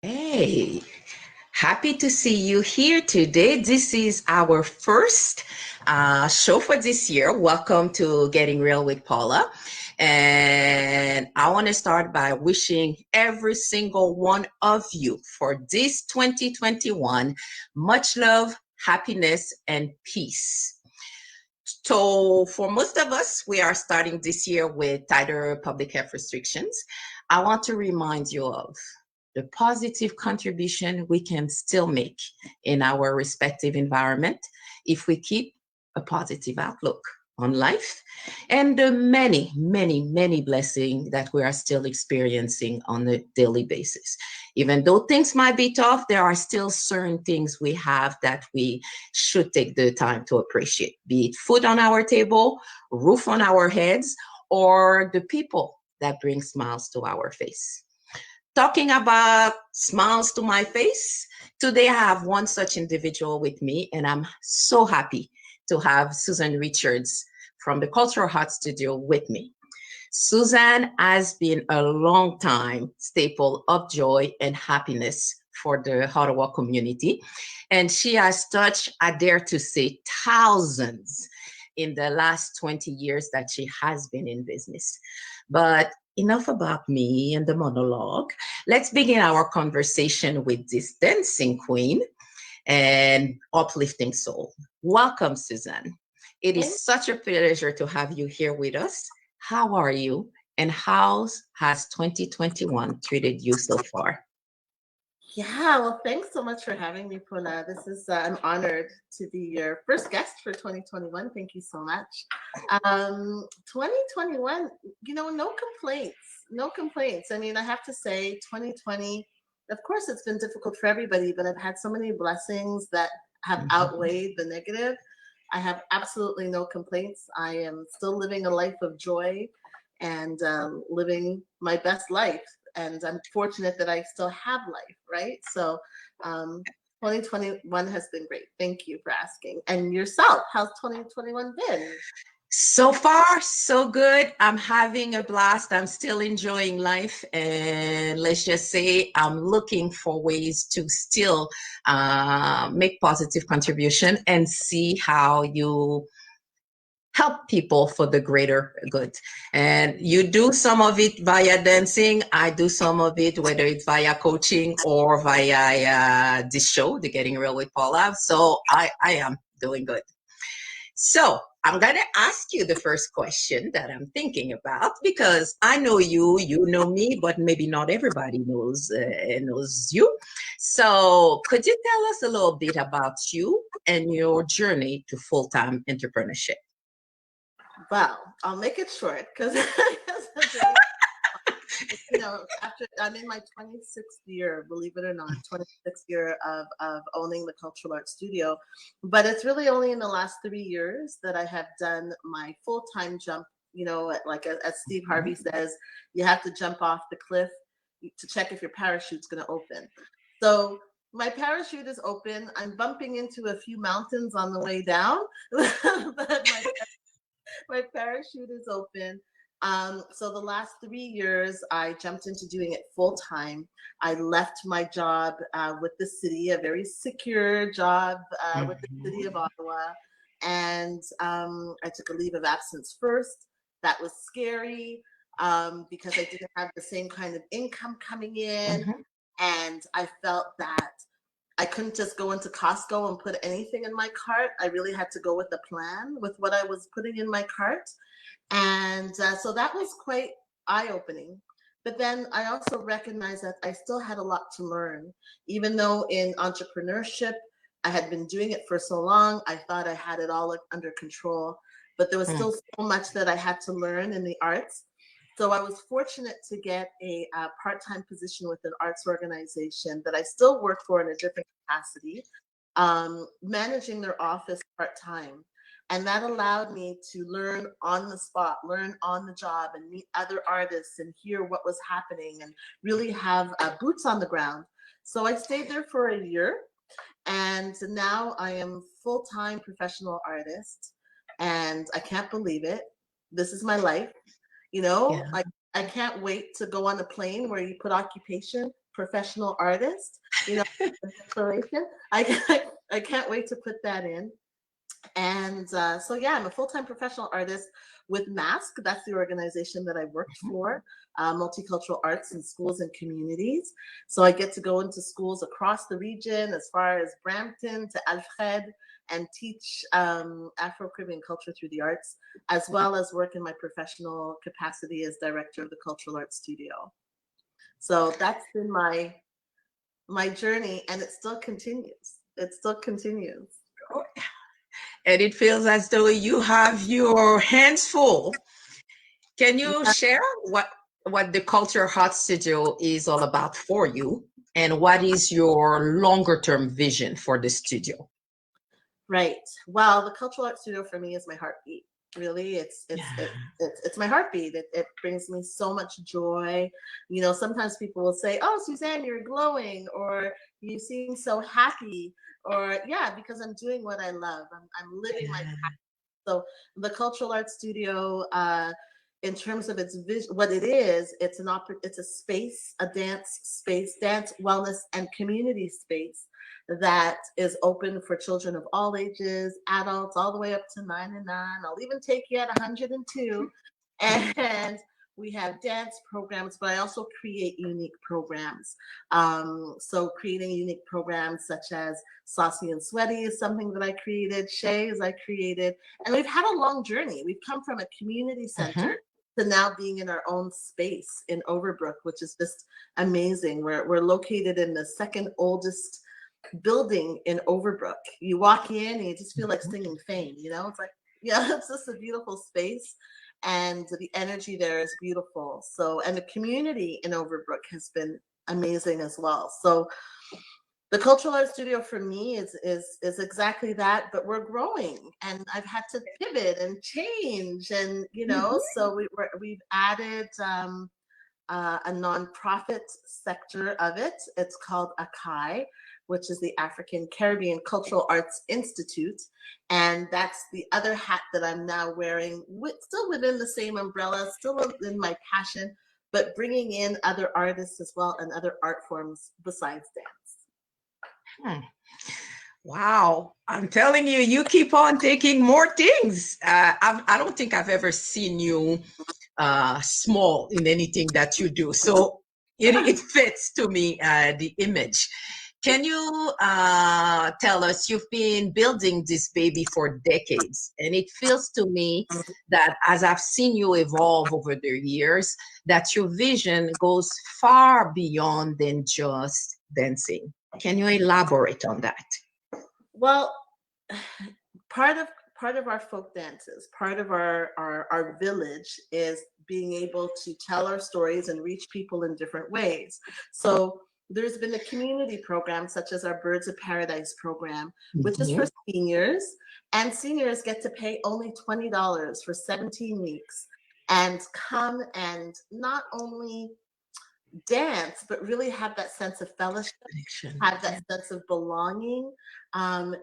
Hey, happy to see you here today. This is our first show for this year. Welcome to Getting Real with Paula. And I want to start by wishing every single one of you for this 2021 much love, happiness, and peace. So, for most of us, we are starting this year with tighter public health restrictions. I want to remind you of the positive contribution we can still make in our respective environment if we keep a positive outlook on life and the many, many, many blessings that we are still experiencing on a daily basis. Even though things might be tough, there are still certain things we have that we should take the time to appreciate, be it food on our table, roof on our heads, or the people that bring smiles to our face. Talking about smiles to my face, today I have one such individual with me, and I'm so happy to have Suzan Richards from the Cultural Heart Studio with me. Suzan has been a long time staple of joy and happiness for the Ottawa community, and she has touched, I dare to say, thousands in the last 20 years that she has been in business. But enough about me and the monologue. Let's begin our conversation with this dancing queen and uplifting soul. Welcome, Suzan. It is such a pleasure to have you here with us. How are you? And how has 2021 treated you so far? Yeah, well, thanks so much for having me, Paula. This is, I'm honored to be your first guest for 2021. Thank you so much. 2021, no complaints, no complaints. I mean, I have to say 2020, of course, it's been difficult for everybody, but I've had so many blessings that have outweighed the negative. I have absolutely no complaints. I am still living a life of joy and living my best life. And I'm fortunate that I still have life, right? So 2021 has been great. Thank you for asking. And yourself, how's 2021 been? So far, so good. I'm having a blast. I'm still enjoying life. And let's just say I'm looking for ways to still make positive contribution and see how you help people for the greater good. And you do some of it via dancing. I do some of it, whether it's via coaching or via this show, the Getting Real with Paula. So I am doing good. So I'm going to ask you the first question that I'm thinking about because I know you, you know me, but maybe not everybody knows you. So could you tell us a little bit about you and your journey to full-time entrepreneurship? Well, I'll make it short because after I'm in my 26th year, believe it or not, 26th year of owning the Cultural Arts Studio. But it's really only in the last 3 years that I have done my full-time jump. Like as Steve Harvey says, you have to jump off the cliff to check if your parachute's going to open. So my parachute is open. I'm bumping into a few mountains on the way down, but my parachute is open. So the last 3 years, I jumped into doing it full time. I left my job with the city, a very secure job with the city of Ottawa. And I took a leave of absence first. That was scary because I didn't have the same kind of income coming in. And I felt that I couldn't just go into Costco and put anything in my cart. I really had to go with a plan with what I was putting in my cart. And so that was quite eye-opening. But then I also recognized that I still had a lot to learn, even though in entrepreneurship, I had been doing it for so long. I thought I had it all under control, but there was Mm. still so much that I had to learn in the arts. So I was fortunate to get a part-time position with an arts organization that I still work for in a different capacity, managing their office part-time. And that allowed me to learn on the spot, learn on the job, and meet other artists and hear what was happening and really have boots on the ground. So I stayed there for a year, and now I am full-time professional artist, and I can't believe it. This is my life. You know, Yeah. I can't wait to go on a plane where you put occupation, professional artist, you know, declaration. I can't wait to put that in. And so, yeah, I'm a full-time professional artist with Mask. That's the organization that I worked for, multicultural arts in schools and communities. So I get to go into schools across the region, as far as Brampton to Alfred, and teach Afro-Caribbean culture through the arts, as well as work in my professional capacity as director of the Cultural Arts Studio. So that's been my journey, and it still continues. It still continues. And it feels as though you have your hands full. Can you share what the Culture Hot Studio is all about for you, and what is your longer term vision for the studio? Right. Well, the Cultural Arts Studio for me is my heartbeat. Really, it's my heartbeat. It brings me so much joy. You know, sometimes people will say, "Oh, Suzanne, you're glowing," or "You seem so happy," or yeah, because I'm doing what I love. I'm living my Yeah. passion. So the Cultural Arts Studio, in terms of its vision, what it is, it's a space, a dance space, dance, wellness, and community space that is open for children of all ages, adults, all the way up to 99. I'll even take you at 102. And we have dance programs, but I also create unique programs. So creating unique programs such as Saucy and Sweaty is something that I created. Shay is I created. And we've had a long journey. We've come from a community Mhm. center to now being in our own space in Overbrook, which is just amazing. We're located in the second oldest building in Overbrook. You walk in and you just feel like singing fame, you know? It's like, yeah, it's just a beautiful space. And the energy there is beautiful. So, and the community in Overbrook has been amazing as well. So the Cultural Arts Studio for me is exactly that, but we're growing, and I've had to pivot and change, and you know, Mhm. so we've added a nonprofit sector of it. It's called ACAI, which is the African Caribbean Cultural Arts Institute. And that's the other hat that I'm now wearing, still within the same umbrella, still in my passion, but bringing in other artists as well and other art forms besides dance. Hmm. Wow, I'm telling you, you keep on taking more things. I don't think I've ever seen you small in anything that you do. So it fits to me, the image. Can you tell us, you've been building this baby for decades, and it feels to me that as I've seen you evolve over the years, that your vision goes far beyond than just dancing. Can you elaborate on that? Well, part of part of our folk dances, part of our village is being able to tell our stories and reach people in different ways. So there's been a community program such as our Birds of Paradise program, which is for Mhm. seniors, and seniors get to pay only $20 for 17 weeks and come and not only dance, but really have that sense of fellowship, Connection. have Yeah. that sense of belonging.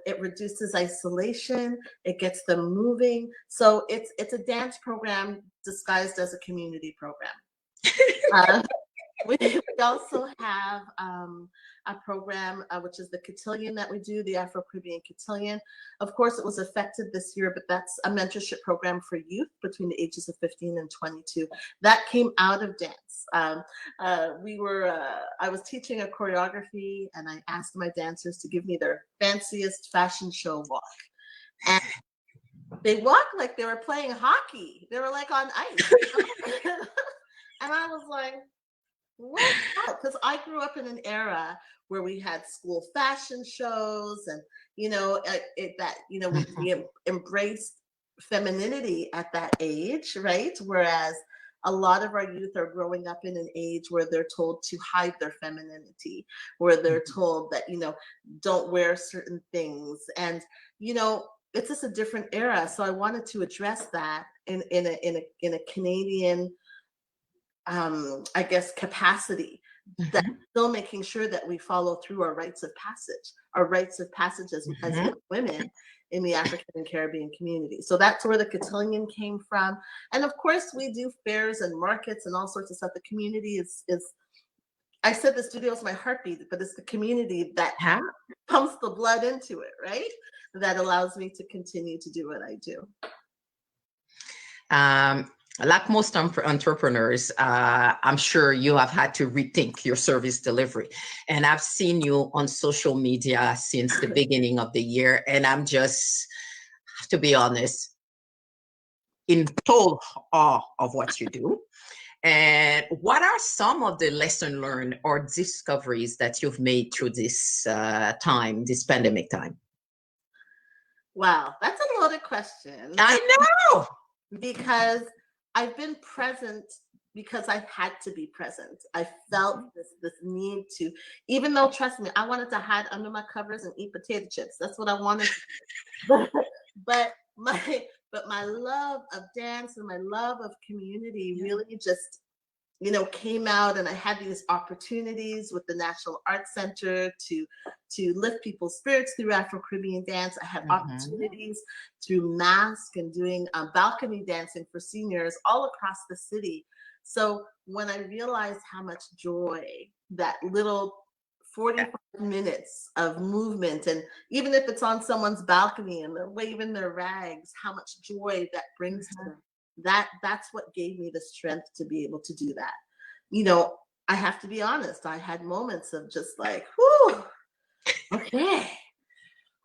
It reduces isolation. It gets them moving. So it's a dance program disguised as a community program. Uh, we also have a program which is the cotillion that we do, the Afro-Caribbean cotillion. Of course, it was affected this year, but that's a mentorship program for youth between the ages of 15 and 22. That came out of dance. I was teaching a choreography, and I asked my dancers to give me their fanciest fashion show walk. And they walked like they were playing hockey. They were like on ice. And I was like, What? Because I grew up in an era where we had school fashion shows, and we embraced femininity at that age, right? Whereas a lot of our youth are growing up in an age where they're told to hide their femininity, where they're told that don't wear certain things, and it's just a different era. So I wanted to address that in a Canadian I guess, capacity, that Mhm. still making sure that we follow through our rites of passage as Mhm. young women in the African and Caribbean community. So that's where the cotillion came from. And of course, we do fairs and markets and all sorts of stuff. The community is I said the studio is my heartbeat, but it's the community that Yeah. pumps the blood into it, right? That allows me to continue to do what I do. Um, like most entrepreneurs, I'm sure you have had to rethink your service delivery. And I've seen you on social media since the beginning of the year. And I'm just, to be honest, in total awe of what you do. And what are some of the lessons learned or discoveries that you've made through this time, this pandemic time? Wow, that's a loaded question. I know. Because I've been present because I had to be present. I felt this need to, even though, trust me, I wanted to hide under my covers and eat potato chips. That's what I wanted to do. but my love of dance and my love of community really just came out, and I had these opportunities with the National Arts Center to lift people's spirits through Afro-Caribbean dance. I had opportunities through Mask and doing balcony dancing for seniors all across the city. So when I realized how much joy that little 45 minutes of movement, and even if it's on someone's balcony and they're waving their rags, how much joy that brings to them. That's what gave me the strength to be able to do that. I have to be honest, I had moments of just like, whew, okay,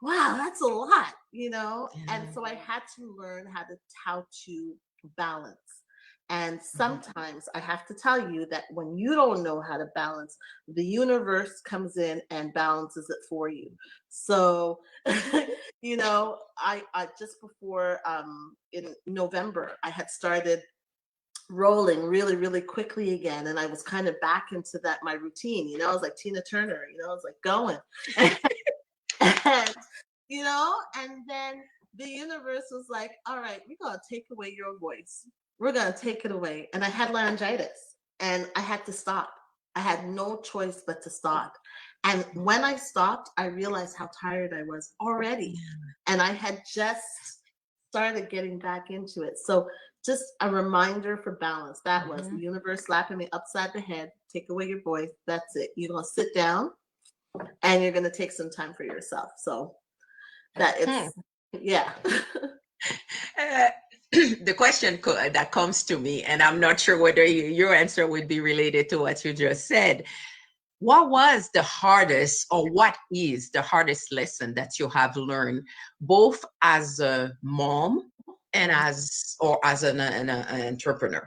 wow, that's a lot, and so I had to learn how to balance. And sometimes I have to tell you that when you don't know how to balance, the universe comes in and balances it for you. So I just before in November, I had started rolling really, really quickly again. And I was kind of back into my routine, I was like Tina Turner, I was like going. and, and then the universe was like, all right, we're going to take away your voice. We're going to take it away. And I had laryngitis and I had to stop. I had no choice but to stop. And when I stopped, I realized how tired I was already. And I had just started getting back into it. So just a reminder for balance. That was the universe slapping me upside the head. Take away your voice. That's it. You're going to sit down and you're going to take some time for yourself. So that it's, yeah. The question that comes to me, and I'm not sure whether your answer would be related to what you just said. What was the hardest, or what is the hardest lesson that you have learned, both as a mom and as an entrepreneur?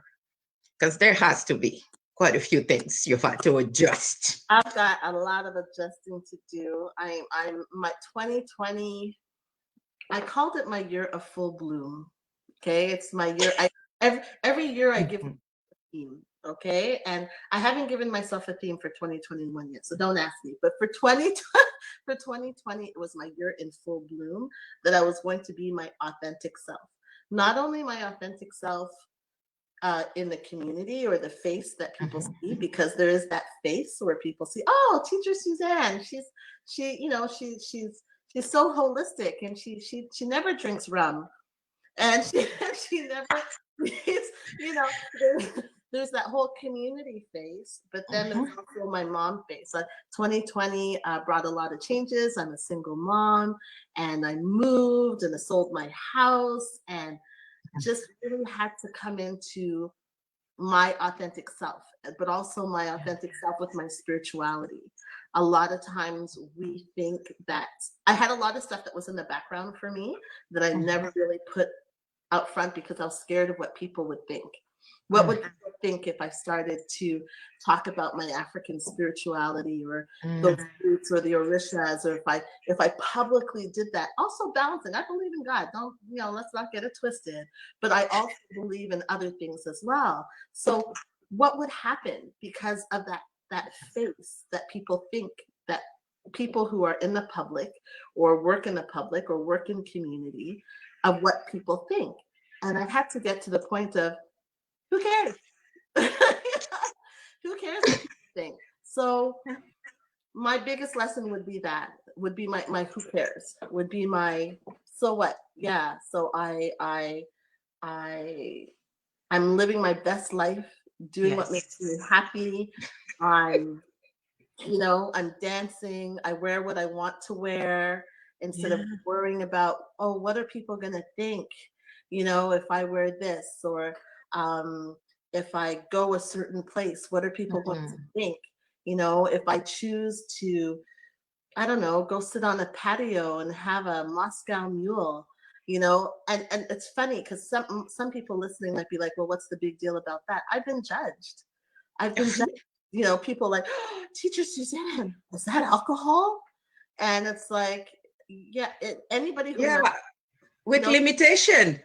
Because there has to be quite a few things you've had to adjust. I've got a lot of adjusting to do. I'm my 2020. I called it my year of full bloom. Okay, it's my year. Every year I give a theme. Okay, and I haven't given myself a theme for 2021 yet, so don't ask me. But for 2020, it was my year in full bloom, that I was going to be my authentic self. Not only my authentic self in the community, or the face that people see, because there is that face where people see, oh, teacher Suzan, she's so holistic, and she never drinks rum, and she never there's, there's that whole community face, but then there's also my mom face. 2020 brought a lot of changes. I'm a single mom, and I moved, and I sold my house, and just really had to come into my authentic self, but also my authentic self with my spirituality. A lot of times we think that I had a lot of stuff that was in the background for me that I never really put out front, because I was scared of what people would think. What would people think if I started to talk about my African spirituality or those roots or the orishas, or if I publicly did that? Also balancing, I believe in God. Don't, let's not get it twisted. But I also believe in other things as well. So what would happen because of that face that people think, that people who are in the public or work in the public or work in community, of what people think? And I had to get to the point of, who cares? Who cares what people think? So my biggest lesson would be my who cares, would be my so what. Yeah. So I'm living my best life, doing what makes me happy. I'm I'm dancing. I wear what I want to wear instead of worrying about, oh, what are people gonna think? If I wear this, or if I go a certain place, what are people going to think? If I choose to, I don't know, go sit on a patio and have a Moscow mule, and it's funny because some people listening might be like, well, what's the big deal about that? I've been judged. People like, oh, Teacher Suzanne, is that alcohol? And it's like, yeah, anybody who knows, with limitation.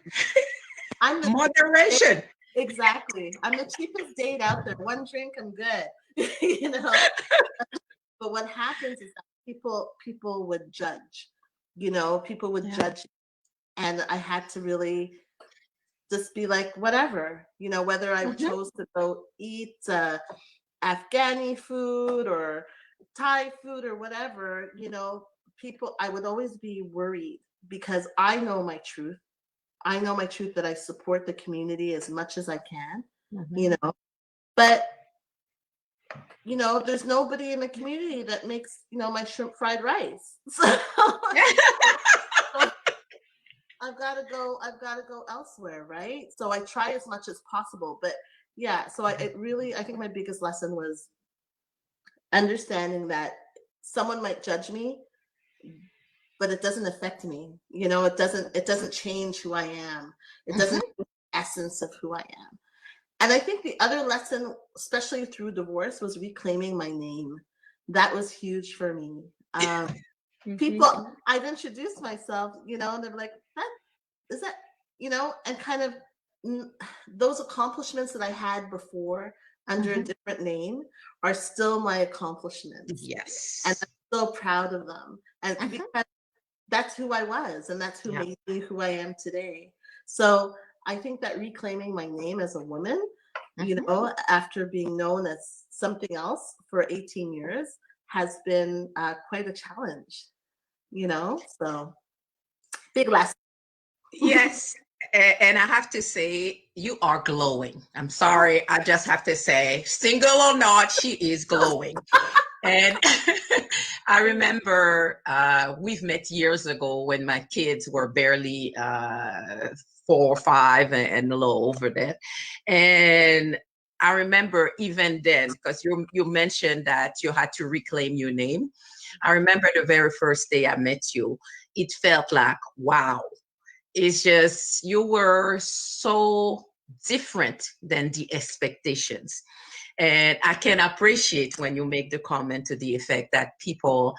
I'm the moderation. Exactly. I'm the cheapest date out there. One drink, I'm good. But what happens is that people would judge. People would judge, and I had to really just be like, whatever. Whether I chose to go eat Afghani food or Thai food or whatever, I would always be worried because I know my truth. I know my truth, that I support the community as much as I can, but there's nobody in the community that makes, my shrimp fried rice. So I've got to go elsewhere. Right. So I try as much as possible, but yeah, so I think my biggest lesson was understanding that someone might judge me, but it doesn't affect me. It doesn't change who I am. It doesn't change the essence of who I am. And I think the other lesson, especially through divorce, was reclaiming my name. That was huge for me. People, I'd introduce myself, and they're like, is that, and kind of those accomplishments that I had before under a different name are still my accomplishments. Yes. And I'm so proud of them. And because that's who I was, and that's who made me who I am today. So I think that reclaiming my name as a woman, after being known as something else for 18 years, has been quite a challenge, so big lesson. Yes. And I have to say, you are glowing. I'm sorry. I just have to say, single or not, she is glowing. And I remember we've met years ago when my kids were barely 4 or 5 and a little over that. And I remember even then, because you mentioned that you had to reclaim your name. I remember the very first day I met you, it felt like, wow. It's just, you were so different than the expectations. And I can appreciate when you make the comment to the effect that people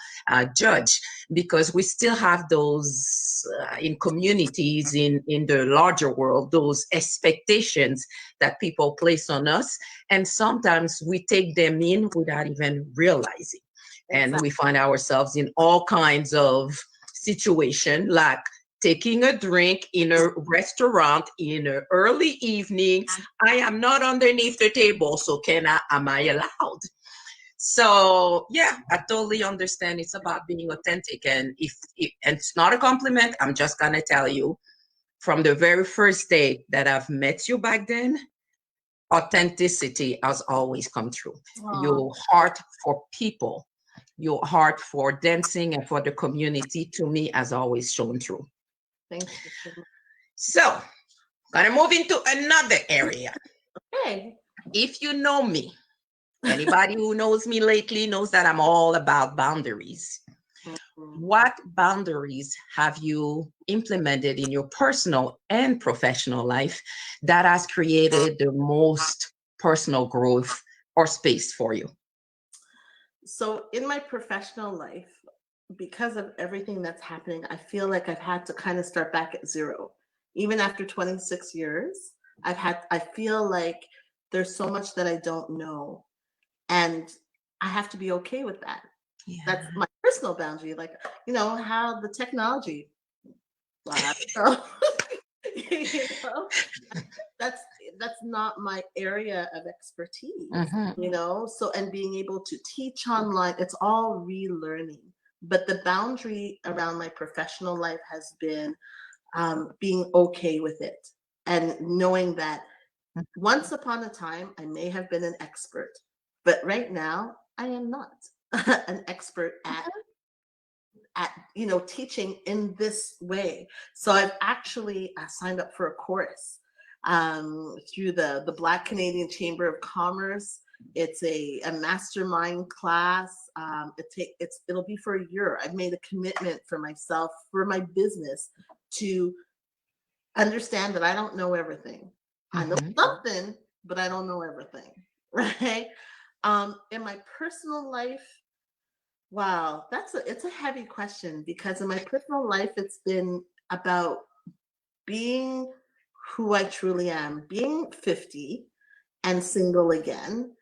judge, because we still have those in communities, in the larger world, those expectations that people place on us. And sometimes we take them in without even realizing. And we find ourselves in all kinds of situations, like taking a drink in a restaurant in an early evening. I am not underneath the table, so am I allowed? So yeah, I totally understand. It's about being authentic. And if and it's not a compliment, I'm just gonna tell you, from the very first day that I've met you back then, authenticity has always come through. Your heart for people, your heart for dancing and for the community, to me, has always shown through. Thank you. So, gonna move into another area. Okay. If you know me, anybody who knows me lately knows that I'm all about boundaries. Mhm. What boundaries have you implemented in your personal and professional life that has created the most personal growth or space for you? So in my professional life, because of everything that's happening, I feel like I've had to kind of start back at zero. Even after 26 years, I feel like there's so much that I don't know. And I have to be okay with that. That's Yeah. my personal boundary. Like, how the technology, well, so, you know, that's that's not my area of expertise, Mhm. so and being able to teach online, it's all relearning. But the boundary around my professional life has been being okay with it and knowing that once upon a time I may have been an expert, but right now I am not an expert at teaching in this way. So I've actually signed up for a course through the Black Canadian Chamber of Commerce. It's a mastermind class. It'll be for a year. I've made a commitment for myself, for my business, to understand that I don't know everything. I know Mhm. something, but I don't know everything. Right. In my personal life, wow, it's a heavy question, because in my personal life it's been about being who I truly am, being 50 and single again.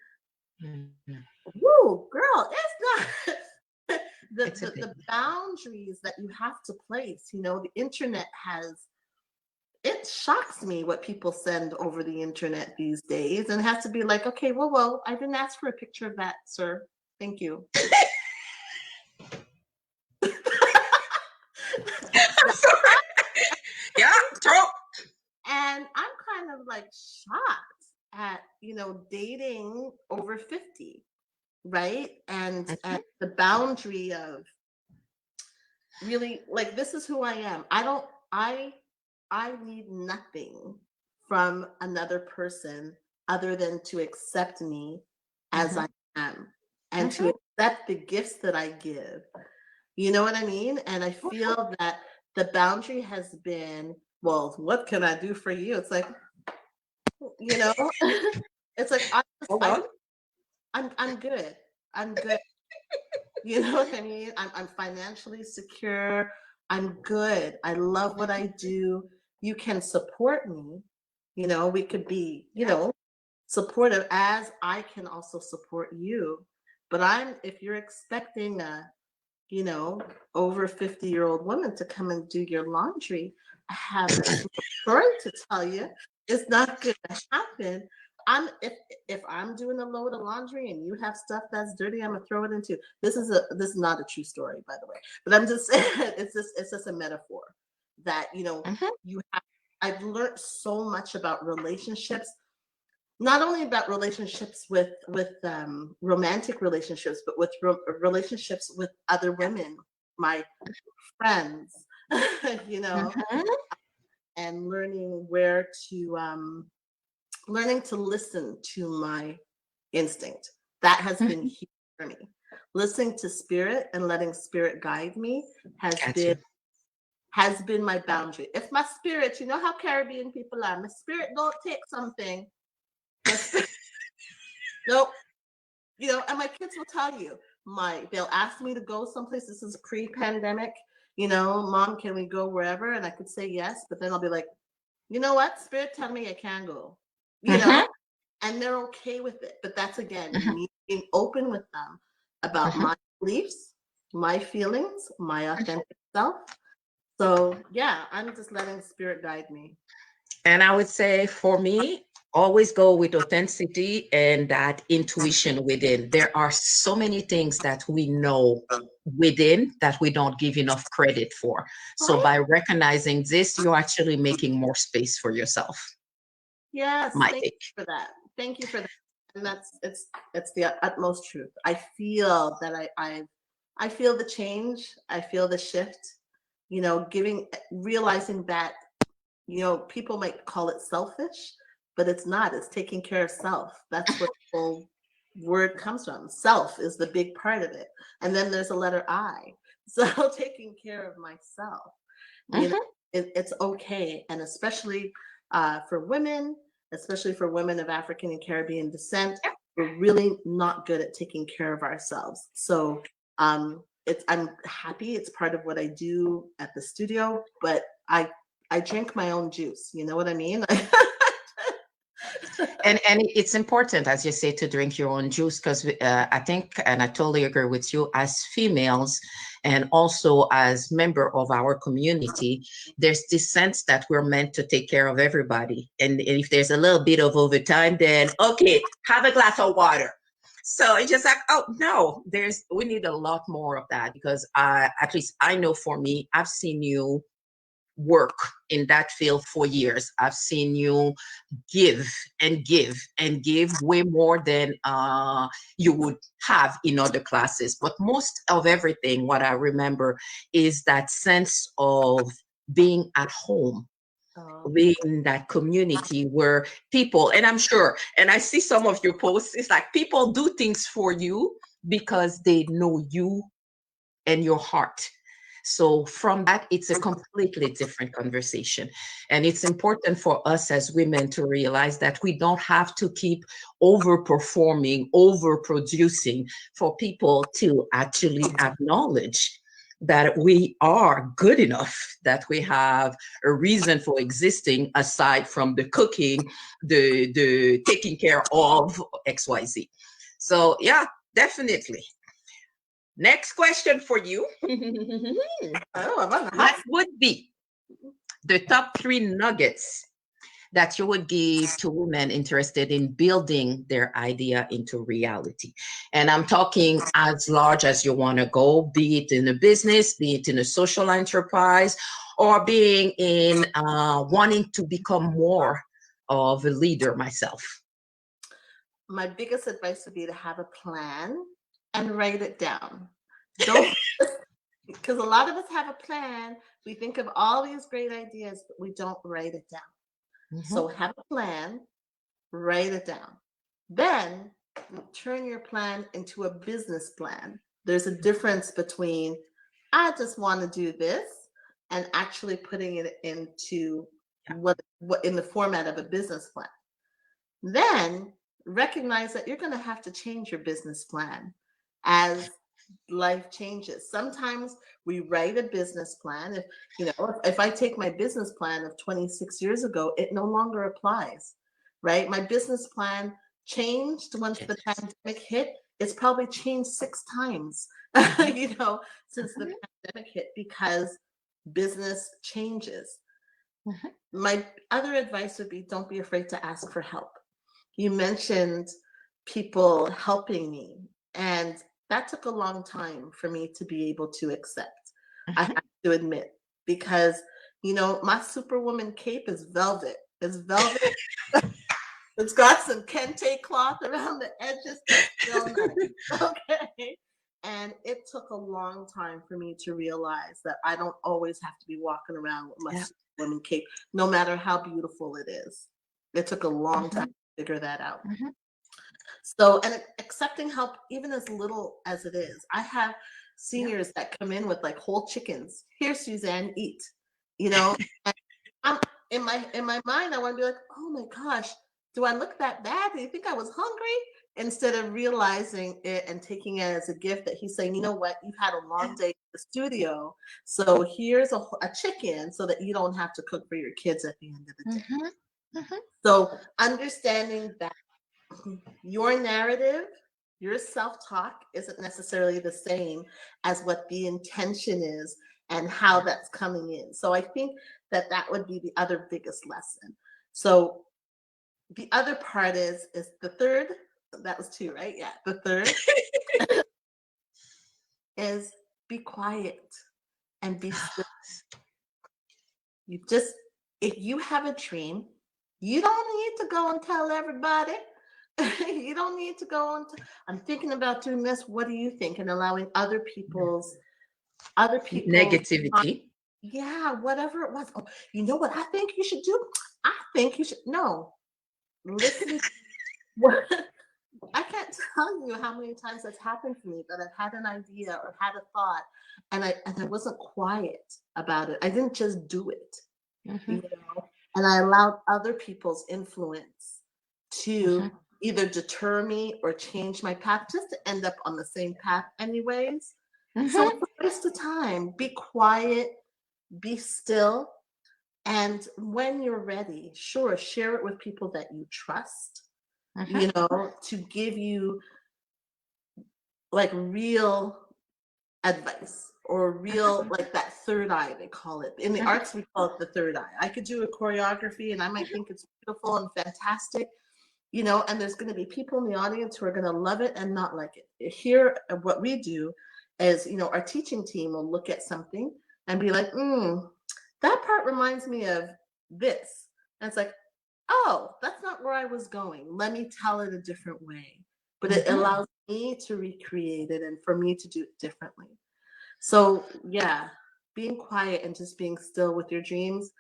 Mhm. Woo, girl, it's not the, It's a the big. the boundaries that you have to place. The internet has it shocks me what people send over the internet these days, and has to be like, okay, whoa, I didn't ask for a picture of that, sir. Thank you. I'm sorry. Yeah, true. And I'm kind of like shocked at, dating over 50, right? And Mhm. the boundary of really, like, this is who I am. I need nothing from another person other than to accept me as I Mhm. am, and to Mhm. accept the gifts that I give. You know what I mean? And I feel that the boundary has been, well, what can I do for you? It's like, you know, it's like Hold on. I'm good. I'm good. You know what I mean? I'm financially secure. I'm good. I love what I do. You can support me. We could be, supportive, as I can also support you. But if you're expecting a, over 50-year-old woman to come and do your laundry, I have a story to tell you. It's not going to happen. If I'm doing a load of laundry and you have stuff that's dirty, I'm gonna throw it into. This is not a true story, by the way. But I'm just saying, it's just a metaphor that Mhm. you have. I've learned so much about relationships, not only about relationships with romantic relationships, but with relationships with other women, my friends, you know, Mhm. and learning to listen to my instinct. That has been Mhm. huge for me. Listening to spirit and letting spirit guide me has Got been you. has been my boundary. If my spirit, you know how Caribbean people are, my spirit don't take something. My spirit, nope. And my kids will tell you, they'll ask me to go someplace. This is pre-pandemic. Mom, can we go wherever? And I could say yes, but then I'll be like, you know what? Spirit tell me I can go. You Mhm. know, and they're okay with it. But that's, again, Mhm. me being open with them about Mhm. my beliefs, my feelings, my authentic self. So yeah, I'm just letting spirit guide me. And I would say for me, always go with authenticity and that intuition within. There are so many things that we know within that we don't give enough credit for. So Right? by recognizing this, you're actually making more space for yourself. Yes. My Thank take. you for that. Thank you for that. And it's the utmost truth. I feel that I feel the change. I feel the shift. Realizing that people might call it selfish, but it's not. It's taking care of self. That's where the whole word comes from. Self is the big part of it. And then there's a letter I. So taking care of myself, you know, Mhm. it's okay. And especially for women, especially for women of African and Caribbean descent, Yeah. we're really not good at taking care of ourselves. So I'm happy it's part of what I do at the studio, but I drink my own juice. You know what I mean? And it's important, as you say, to drink your own juice because I think, and I totally agree with you, as females and also as member of our community, there's this sense that we're meant to take care of everybody. And if there's a little bit of overtime, then okay, have a glass of water. So it's just like, oh no, we need a lot more of that because at least I know for me, I've seen you work in that field for years. I've seen you give and give and give way more than you would have in other classes. But most of everything, what I remember is that sense of being at home, um, being in that community where people, and I'm sure, and I see some of your posts, it's like people do things for you because they know you and your heart. So from that, it's a completely different conversation. And it's important for us as women to realize that we don't have to keep overperforming, overproducing for people to actually acknowledge that we are good enough, that we have a reason for existing aside from the cooking, the taking care of XYZ. So yeah, definitely. Next question for you. oh, I'm on the What hot. would be the top three nuggets that you would give to women interested in building their idea into reality? And I'm talking as large as you want to go, be it in a business, be it in a social enterprise, or being in wanting to become more of a leader myself. My biggest advice would be to have a plan and write it down. Don't, because a lot of us have a plan. We think of all these great ideas, but we don't write it down. Mhm. So have a plan, write it down. Then turn your plan into a business plan. There's a difference between I just want to do this and actually putting it into what in the format of a business plan. Then recognize that you're going to have to change your business plan as life changes. Sometimes we write a business plan. If if I take my business plan of 26 years ago, it no longer applies, right? My business plan changed once the Yes. pandemic hit. It's probably changed 6 times, Mhm. since the Mhm. pandemic hit because business changes. Mhm. My other advice would be don't be afraid to ask for help. You mentioned people helping me, and that took a long time for me to be able to accept. I Mhm. have to admit, because my superwoman cape is velvet. It's velvet. It's got some kente cloth around the edges. It's real nice. Okay. And it took a long time for me to realize that I don't always have to be walking around with my Yeah. superwoman cape, no matter how beautiful it is. It took a long time Mhm. to figure that out. Mhm. So, and accepting help, even as little as it is. I have Yeah. seniors that come in with like whole chickens. Here, Suzanne, eat. You know, and I'm in my mind, I want to be like, oh my gosh, do I look that bad? Do you think I was hungry? Instead of realizing it and taking it as a gift that he's saying, you know what, you've had a long day at the studio, so here's a chicken so that you don't have to cook for your kids at the end of the day. Mhm. Mhm. So understanding that your narrative, your self-talk isn't necessarily the same as what the intention is and how Yeah. that's coming in. So I think that would be the other biggest lesson. So the other part is the third, that was two, right? Yeah. The third is be quiet and be still. You just, if you have a dream, you don't need to go and tell everybody. You don't need to go and I'm thinking about doing this. What do you think? And allowing other people's Negativity. yeah, whatever it was. Oh, you know what I think you should do? I think you should no. Listen. I can't tell you how many times that's happened to me, that I've had an idea or had a thought, and I wasn't quiet about it. I didn't just do it, Mm-hmm. you know, and I allowed other people's influence to Mm-hmm. either deter me or change my path, just to end up on the same path anyways. So Mm-hmm. it's a waste of time. Be quiet, be still, and when you're ready, sure, share it with people that you trust, Mm-hmm. to give you like real advice, or real, like that third eye, they call it. In the Mm-hmm. arts, we call it the third eye. I could do a choreography and I might think it's beautiful and fantastic, and there's going to be people in the audience who are going to love it and not like it. Here, what we do is, our teaching team will look at something and be like, that part reminds me of this. And it's like, oh, that's not where I was going. Let me tell it a different way. But it Mm-hmm. allows me to recreate it and for me to do it differently. So yeah, being quiet and just being still with your dreams,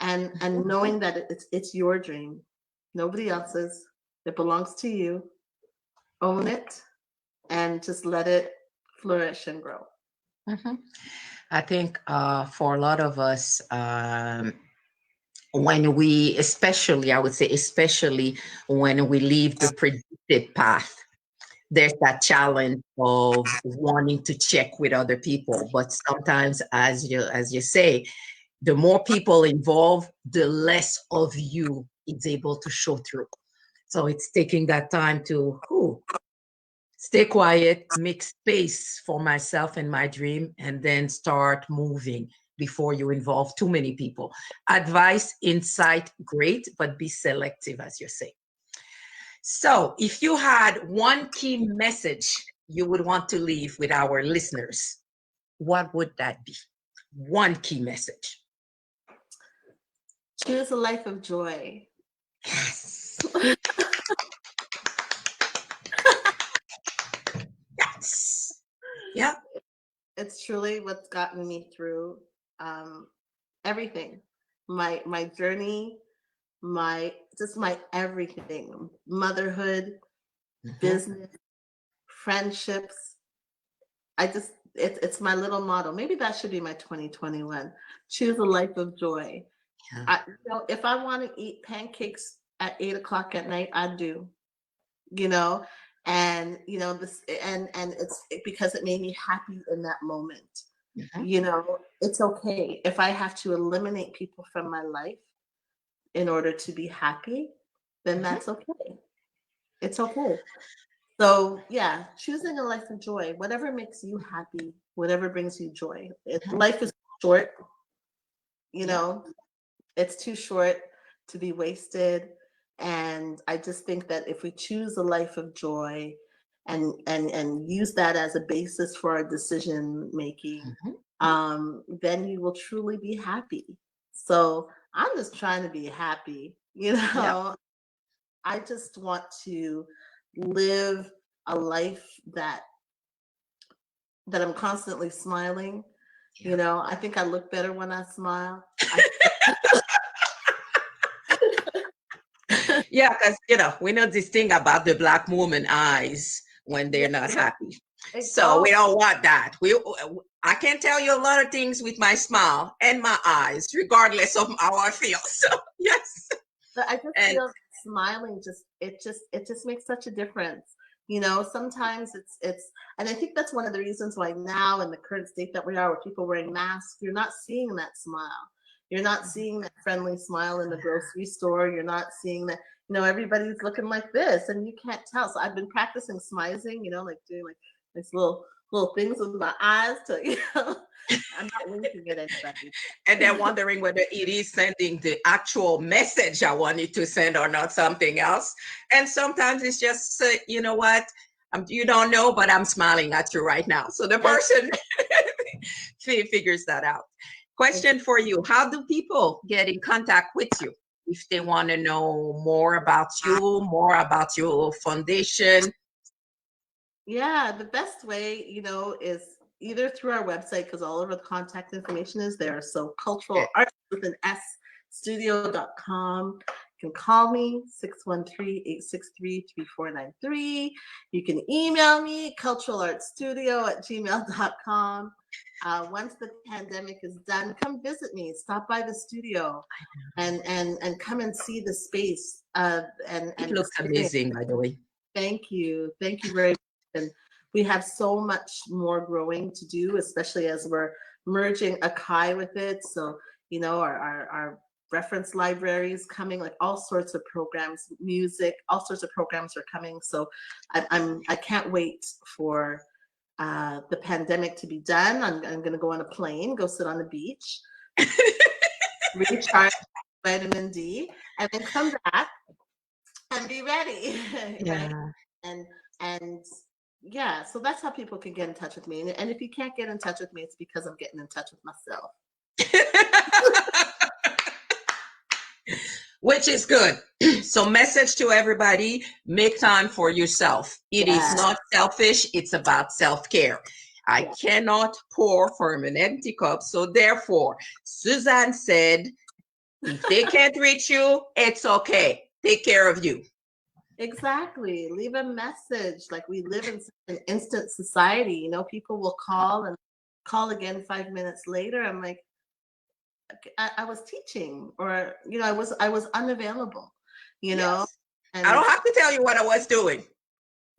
and knowing that it's your dream, nobody else's. It belongs to you. Own it and just let it flourish and grow. Mm-hmm. I think for a lot of us, when we, especially, I would say, especially when we leave the predicted path, there's that challenge of wanting to check with other people. But sometimes, as you say, the more people involved, the less of you is able to show through. So it's taking that time to stay quiet, make space for myself and my dream, and then start moving before you involve too many people. Advice, insight, great, but be selective, as you say. So, if you had one key message you would want to leave with our listeners, what would that be? One key message. Choose a life of joy. Yes. Yes. Yeah. It's truly what's gotten me through um, everything. My journey, my everything, motherhood, Mhm. business, friendships. It's my little motto. Maybe that should be my 2021. Choose a life of joy. Yeah. If I want to eat pancakes at 8 o'clock at night, I do. You know, and this, and because it made me happy in that moment. Mhm. It's okay if I have to eliminate people from my life in order to be happy. Then Mhm. that's okay. It's okay. So yeah, choosing a life of joy, whatever makes you happy, whatever brings you joy. Mhm. Life is short, you Yeah. know, it's too short to be wasted. And I just think that if we choose a life of joy and use that as a basis for our decision making, Mhm. then you will truly be happy. So I'm just trying to be happy, Yeah. I just want to live a life that I'm constantly smiling. Yeah. I think I look better when I smile. I Yeah, because we know this thing about the black woman eyes when they're Yeah, not happy. So oh, we don't want that. I can tell you a lot of things with my smile and my eyes, regardless of how I feel. So yes. but I just And feel smiling it just makes such a difference. Sometimes it's and I think that's one of the reasons why now in the current state that we are with people wearing masks, you're not seeing that smile. You're not seeing that friendly smile in the grocery store. You're not seeing that, everybody's looking like this and you can't tell. So I've been practicing smizing, like doing like this little things with my eyes to, I'm not winking at anybody. and they're wondering whether it is sending the actual message I wanted to send or not something else. And sometimes it's just, you know what? You don't know, but I'm smiling at you right now. So the And person figures that out. Question for you. How do people get in contact with you if they want to know more about you, more about your foundation? yeah, the best way, is either through our website because all of our contact information is there. So cultural Okay. arts with an S studio.com. You can call me, 613-863-3493. You can email me, culturalartstudio@gmail.com. Once the pandemic is done, come visit me. Stop by the studio and come and see the space and It looks experience. amazing, by the way. Thank you. Thank you very much. And we have so much more growing to do, especially as we're merging Akai with it. So, our reference libraries coming, like all sorts of programs, music, all sorts of programs are coming. So I can't wait for the pandemic to be done. I'm going to go on a plane, go sit on the beach, recharge vitamin D, and then come back and be ready. Yeah. Right? And yeah, so that's how people can get in touch with me. And if you can't get in touch with me, it's because I'm getting in touch with myself. Which is good. So message to everybody, make time for yourself. It is not selfish, it's about self-care. I cannot pour from an empty cup. So therefore, Suzan said, if they can't reach you, it's okay. Take care of you. Exactly. Leave a message. Like, we live in an instant society. People will call and call again 5 minutes later. I'm like, I was teaching, or I was unavailable. Yes. And I don't have to tell you what I was doing.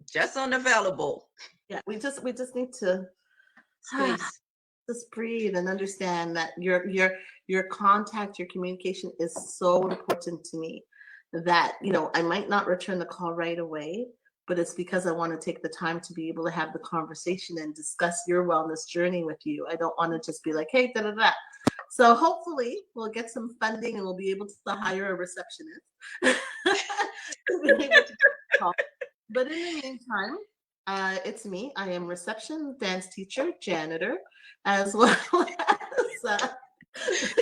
Just unavailable. Yeah, we just need to Space. just breathe and understand that your contact, your communication is so important to me that I might not return the call right away, but it's because I want to take the time to be able to have the conversation and discuss your wellness journey with you. I don't want to just be like, hey, da da da. So hopefully we'll get some funding and we'll be able to hire a receptionist. But in the meantime, it's me. I am reception, dance teacher, janitor, as well as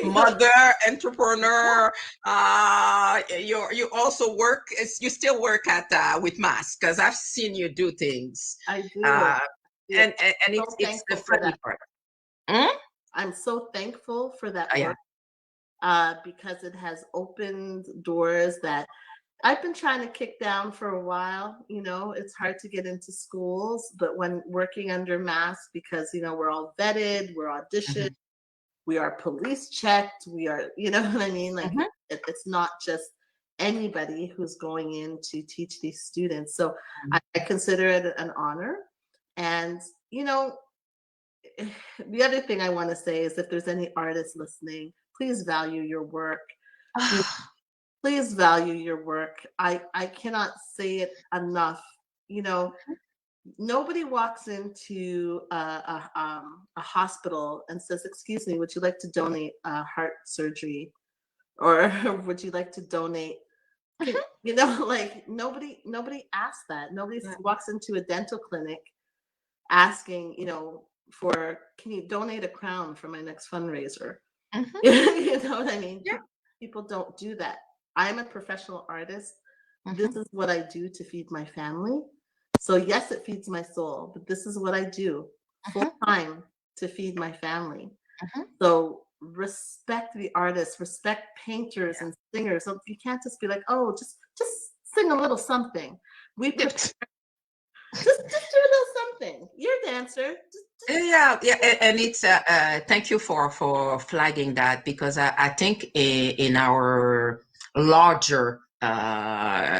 mother, entrepreneur. You also work. You still work at with Mask, because I've seen you do things. I do. And it's the funny part. I'm so thankful for that work, because it has opened doors that I've been trying to kick down for a while. It's hard to get into schools, but when working under Mask, because we're all vetted, we're auditioned, we are police checked, we are, what I mean? Like, it's not just anybody who's going in to teach these students. So I consider it an honor. And the other thing I want to say is, if there's any artists listening, please value your work. Please value your work. I cannot say it enough. Nobody walks into a hospital and says, excuse me, would you like to donate heart surgery? Or would you like to donate? Like, nobody asks that. Nobody walks into a dental clinic asking, for, can you donate a crown for my next fundraiser? You know what I mean? Yeah. People don't do that. I'm a professional artist. This is what I do to feed my family. So yes, it feeds my soul, but this is what I do full time to feed my family. So respect the artists, respect painters and singers. So you can't just be like, oh, just sing a little something. We prepare. Just do a little something. You're a dancer. Yeah, and it's thank you for flagging that, because I think in our larger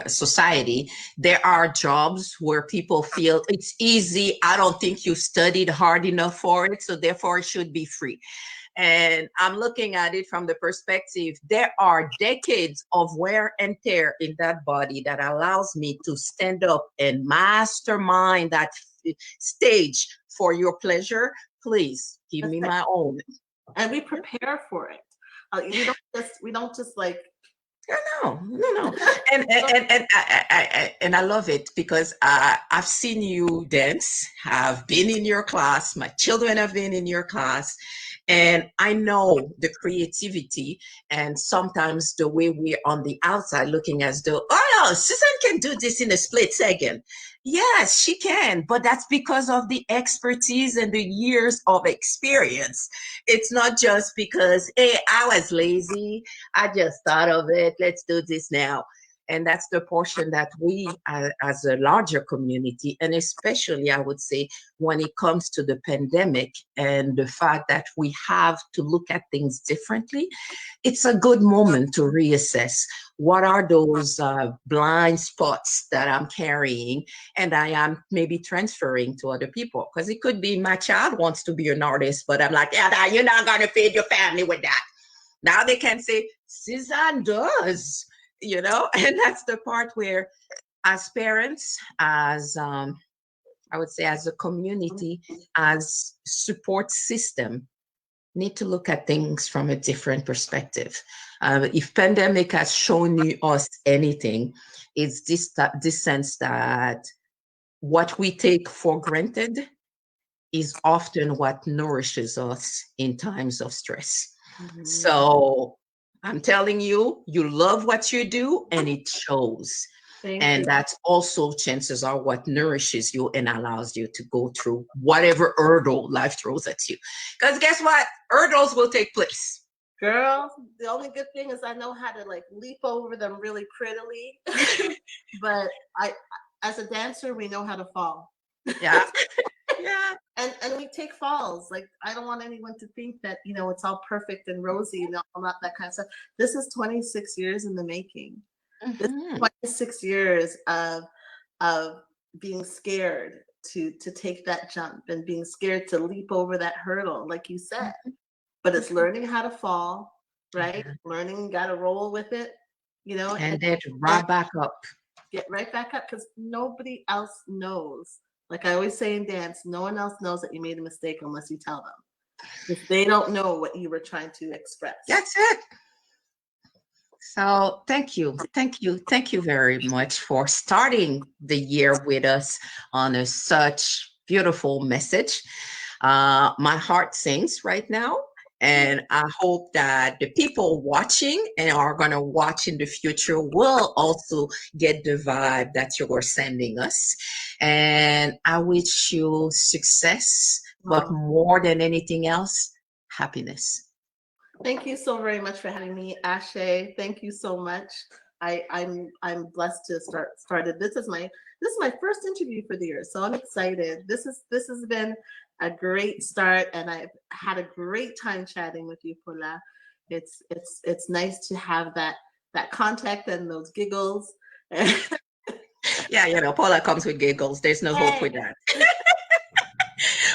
society, there are jobs where people feel it's easy. I don't think you studied hard enough for it, so therefore it should be free. And I'm looking at it from the perspective, there are decades of wear and tear in that body that allows me to stand up and mastermind that stage for your pleasure. Please give me my own. And we prepare for it. We don't just like. No. And I love it, because I've seen you dance. I've been in your class. My children have been in your class. And I know the creativity and sometimes the way we're on the outside looking as though, oh, no, Susan can do this in a split second. Yes, she can, but that's because of the expertise and the years of experience. It's not just because, hey, I was lazy. I just thought of it. Let's do this now. And that's the portion that we, as a larger community, and especially, I would say, when it comes to the pandemic and the fact that we have to look at things differently, it's a good moment to reassess what are those blind spots that I'm carrying and I am maybe transferring to other people. Because it could be my child wants to be an artist, but I'm like, yeah, you're not going to feed your family with that. Now they can say, Suzanne does, and that's the part where, as parents, as I would say, as a community, as support system, need to look at things from a different perspective. If pandemic has shown us anything, it's this sense that what we take for granted is often what nourishes us in times of stress. Mhm. So I'm telling you, you love what you do and it shows. Thank And you. that's also, chances are, what nourishes you and allows you to go through whatever hurdle life throws at you. Because guess what? Hurdles will take place. Girl, the only good thing is I know how to like leap over them really prettily. But as a dancer, we know how to fall. Yeah. Yeah. And we take falls. Like, I don't want anyone to think that, it's all perfect and rosy and all that kind of stuff. This is 26 years in the making. This is Mhm. 26 years of being scared to take that jump and being scared to leap over that hurdle, like you said. But it's learning how to fall, right? Yeah. Learning, got to roll with it, And and then right back up. get right back up, because nobody else knows. Like I always say in dance, no one else knows that you made a mistake unless you tell them. If they don't know what you were trying to express. That's it. So thank you. Thank you. Thank you very much for starting the year with us on such beautiful message. My heart sings right now. And I hope that the people watching and are going to watch in the future will also get the vibe that you are sending us. And I wish you success, but more than anything else, happiness. Thank you so very much for having me, Ashe. Thank you so much. I'm blessed to started. This is my first interview for the year, so I'm excited. This has been a great start, and I've had a great time chatting with you, Paula. It's nice to have that contact and those giggles. Yeah, Paula comes with giggles. There's no hope with that.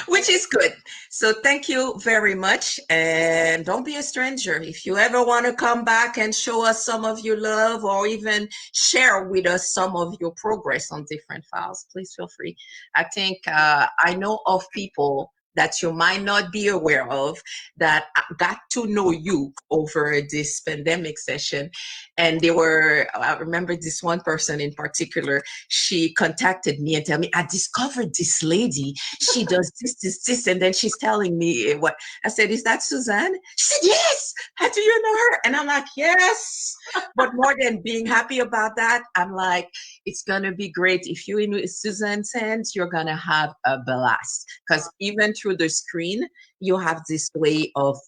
Which is good. So thank you very much. And don't be a stranger. If you ever want to come back and show us some of your love or even share with us some of your progress on different files, please feel free. I think I know of people that you might not be aware of that got to know you over this pandemic session. And I remember this one person in particular, she contacted me and tell me, I discovered this lady. She does this. And then she's telling me what I said, is that Suzanne? She said, yes. How do you know her? And I'm like, yes. But more than being happy about that, I'm like, it's going to be great. If you're in Suzanne's hands, you're going to have a blast. Because even through the screen, you have this way of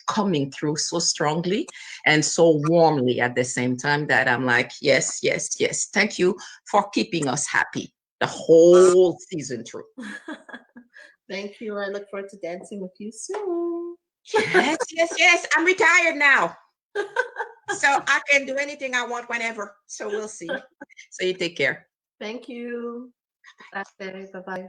coming through so strongly and so warmly at the same time that I'm like, yes, yes, yes. Thank you for keeping us happy the whole season through. Thank you. I look forward to dancing with you soon. Yes, yes, yes. I'm retired now. So I can do anything I want whenever. So we'll see. So you take care. Thank you. Bye bye.